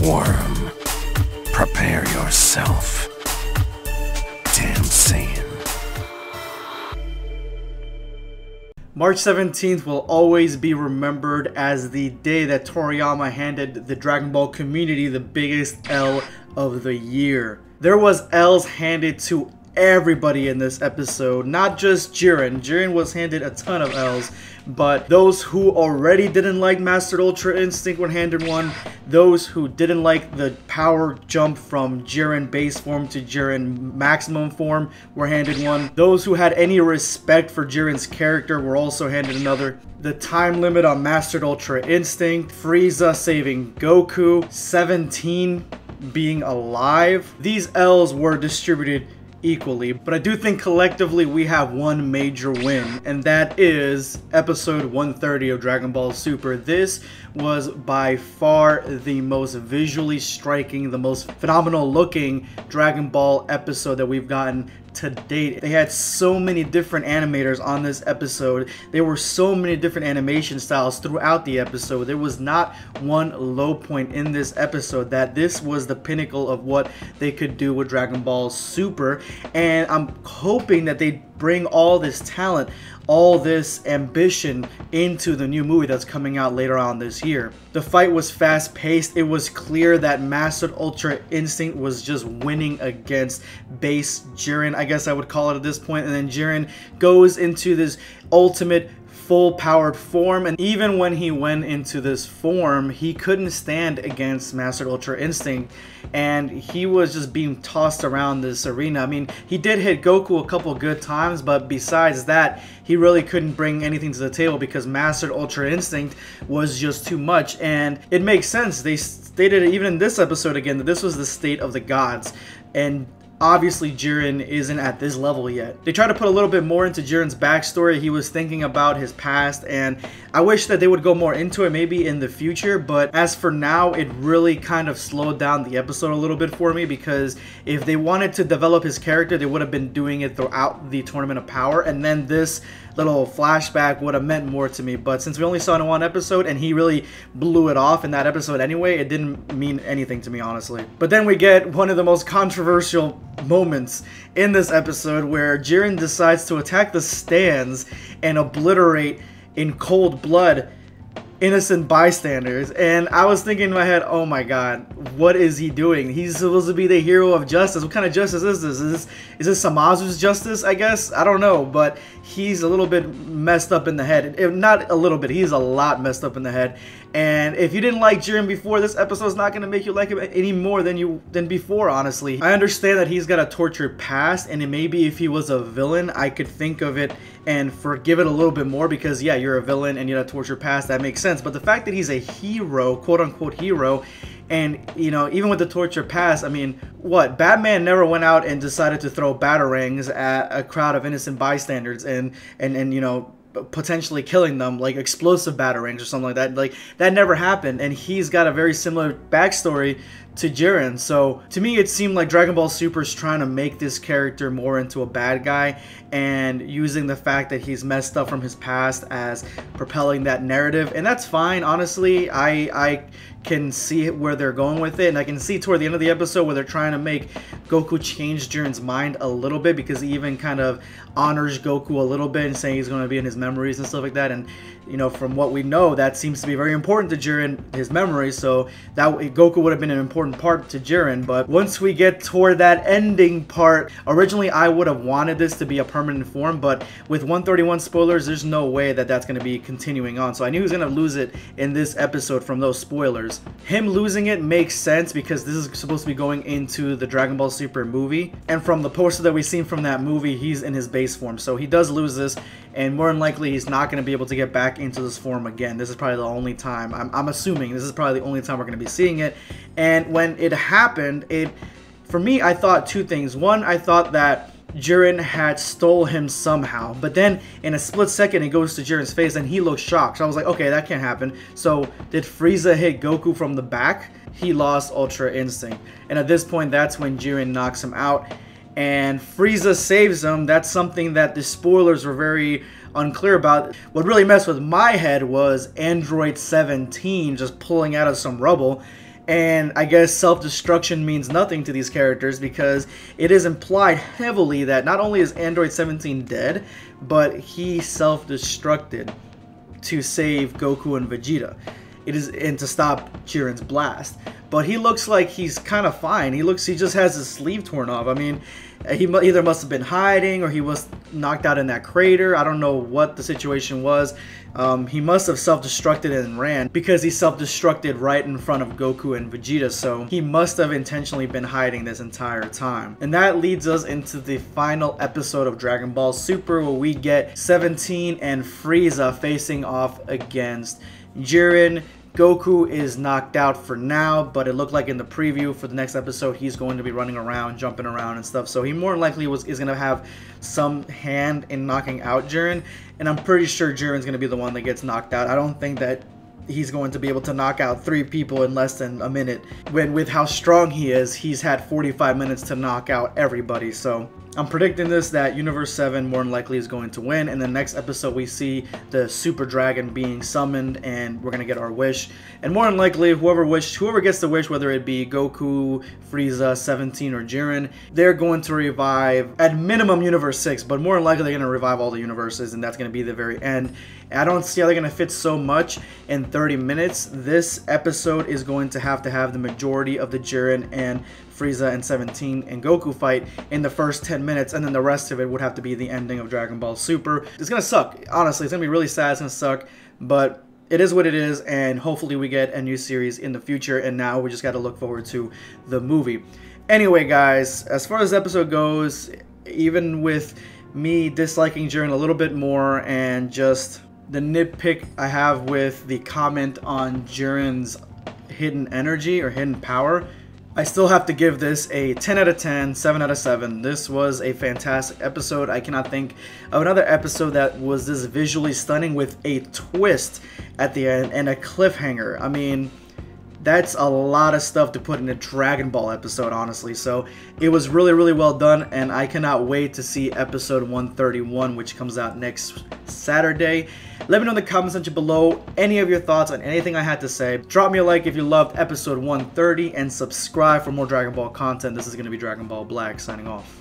Worm, prepare yourself. Damn Saiyan. March 17th will always be remembered as the day that Toriyama handed the Dragon Ball community the biggest L of the year. There was L's handed to everybody in this episode, not just Jiren. Jiren was handed a ton of L's, but those who already didn't like Mastered Ultra Instinct were handed one. Those who didn't like the power jump from Jiren base form to Jiren maximum form were handed one. Those who had any respect for Jiren's character were also handed another. The time limit on Mastered Ultra Instinct, Frieza saving Goku, 17 being alive. These L's were distributed equally, but I do think collectively we have one major win, and that is episode 130 of Dragon Ball Super. This was by far the most visually striking, the most phenomenal looking Dragon Ball episode that we've gotten to date. They had so many different animators on this episode. There were so many different animation styles throughout the episode. There was not one low point in this episode. That this was the pinnacle of what they could do with Dragon Ball Super, and I'm hoping that they bring all this talent, all this ambition into the new movie that's coming out later on this year. The fight was fast paced. It was clear that Mastered Ultra Instinct was just winning against base Jiren, I guess I would call it at this point, and then Jiren goes into this ultimate full powered form, and even when he went into this form, he couldn't stand against Mastered Ultra Instinct, and he was just being tossed around this arena. I mean, he did hit Goku a couple good times, but besides that, he really couldn't bring anything to the table because Mastered Ultra Instinct was just too much. And it makes sense. They stated even in this episode again that this was the state of the gods, and obviously Jiren isn't at this level yet. They try to put a little bit more into Jiren's backstory. He was thinking about his past, and I wish that they would go more into it maybe in the future, but as for now, it really kind of slowed down the episode a little bit for me, because if they wanted to develop his character, they would have been doing it throughout the Tournament of Power, and then this little flashback would have meant more to me. But since we only saw it in one episode and he really blew it off in that episode anyway, it didn't mean anything to me, honestly. But then we get one of the most controversial moments in this episode where Jiren decides to attack the stands and obliterate in cold blood innocent bystanders, and I was thinking in my head, oh my god, what is he doing? He's supposed to be the hero of justice. What kind of justice is this? Is this Samazu's justice, I guess? I don't know, but he's a little bit messed up in the head. Not a little bit, he's a lot messed up in the head. And if you didn't like Jiren before, this episode is not going to make you like him any more than before, honestly. I understand that he's got a tortured past, and maybe if he was a villain, I could think of it and forgive it a little bit more, because yeah, you're a villain and you have a tortured past, that makes sense. But the fact that he's a hero, quote-unquote hero, and, you know, even with the torture past, I mean, what? Batman never went out and decided to throw batarangs at a crowd of innocent bystanders and you know, potentially killing them, like explosive batarangs or something like that. Like, that never happened, and he's got a very similar backstory to Jiren. So to me, it seemed like Dragon Ball Super is trying to make this character more into a bad guy, and using the fact that he's messed up from his past as propelling that narrative. And that's fine, honestly. I can see where they're going with it, and I can see toward the end of the episode where they're trying to make Goku change Jiren's mind a little bit, because he even kind of honors Goku a little bit and saying he's going to be in his memories and stuff like that. And you know, from what we know, that seems to be very important to Jiren, his memories, so that Goku would have been an important part to Jiren. But once we get toward that ending part, originally I would have wanted this to be a permanent form, but with 131 spoilers, there's no way that that's going to be continuing on. So I knew he was going to lose it in this episode from those spoilers. Him losing it makes sense because this is supposed to be going into the Dragon Ball Super movie, and from the poster that we've seen from that movie, he's in his base form, so he does lose this, and more than likely he's not going to be able to get back into this form again. This is probably the only time, I'm assuming this is probably the only time we're going to be seeing it. And when it happened, for me, I thought two things. One, I thought that Jiren had stole him somehow, but then in a split second it goes to Jiren's face and he looks shocked. So I was like, okay, that can't happen. So did Frieza hit Goku from the back? He lost Ultra Instinct, and at this point that's when Jiren knocks him out and Frieza saves him. That's something that the spoilers were very unclear about. What really messed with my head was Android 17 just pulling out of some rubble And I guess self-destruction means nothing to these characters because it is implied heavily that not only is Android 17 dead, but he self-destructed to save Goku and Vegeta. And to stop Jiren's blast. But he looks like he's kind of fine. He just has his sleeve torn off. I mean, he either must have been hiding or he was knocked out in that crater. I don't know what the situation was. He must have self-destructed and ran because he self-destructed right in front of Goku and Vegeta. So he must have intentionally been hiding this entire time. And that leads us into the final episode of Dragon Ball Super, where we get 17 and Frieza facing off against Jiren. Goku is knocked out for now, but it looked like in the preview for the next episode he's going to be running around, jumping around and stuff. So he more than likely is going to have some hand in knocking out Jiren, and I'm pretty sure Jiren's going to be the one that gets knocked out. I don't think that he's going to be able to knock out 3 people in less than a minute. When with how strong he is, he's had 45 minutes to knock out everybody. So I'm predicting this, that Universe 7 more than likely is going to win. In the next episode, we see the Super Dragon being summoned, and we're going to get our wish. And more than likely, whoever gets the wish, whether it be Goku, Frieza, 17, or Jiren, they're going to revive, at minimum, Universe 6. But more than likely, they're going to revive all the universes, and that's going to be the very end. And I don't see how they're going to fit so much in 30 minutes. This episode is going to have the majority of the Jiren and Frieza and 17 and Goku fight in the first 10 minutes, and then the rest of it would have to be the ending of Dragon Ball Super. It's gonna suck, honestly. It's gonna be really sad. It's gonna suck, but it is what it is, and hopefully we get a new series in the future. And now we just got to look forward to the movie. Anyway, guys, as far as the episode goes, even with me disliking Jiren a little bit more, and just the nitpick I have with the comment on Jiren's hidden energy or hidden power, I still have to give this a 10 out of 10, 7 out of 7. This was a fantastic episode. I cannot think of another episode that was this visually stunning with a twist at the end and a cliffhanger. I mean, that's a lot of stuff to put in a Dragon Ball episode, honestly. So it was really, really well done, and I cannot wait to see episode 131, which comes out next Saturday. Let me know in the comment section below any of your thoughts on anything I had to say. Drop me a like if you loved episode 130, and subscribe for more Dragon Ball content. This is going to be Dragon Ball Black signing off.